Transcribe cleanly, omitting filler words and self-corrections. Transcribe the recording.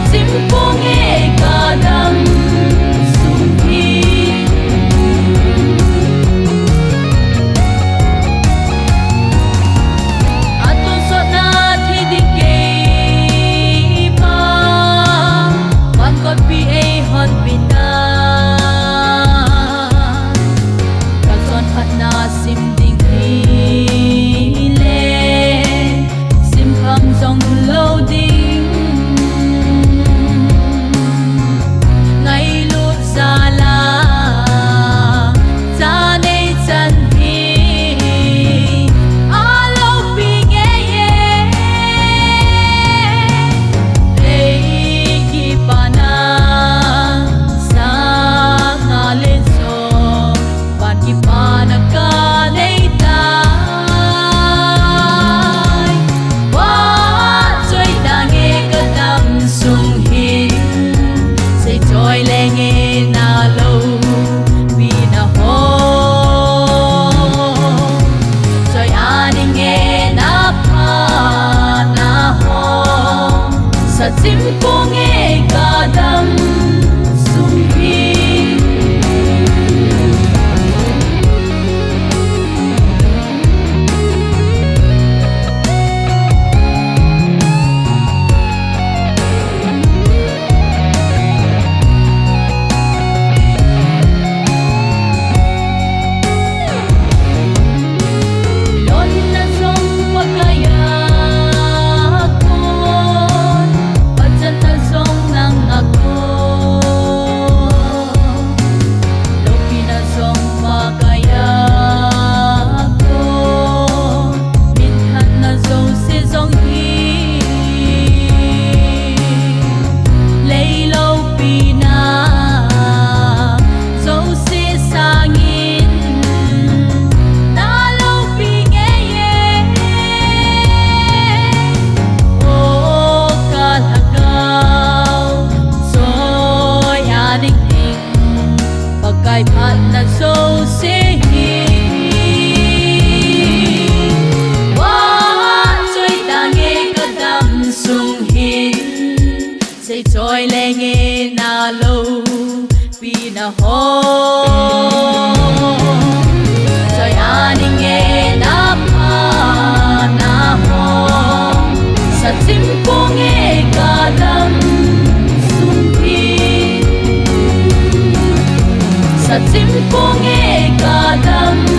Simpunge kadam sumhi Atun sotna thidike pa Wan kot pi ei hon pina Kakson patna sim ding hi le Sim kham zong loading Simpunge kadam sumhi Lon na song pagkaya Pagkay pat na so sihi Wan choy tangi kadam sung hin Say choy lenge na lo pina ho Choy aning e na pa na ho Sa simpong e kadam Sa simpunge kadam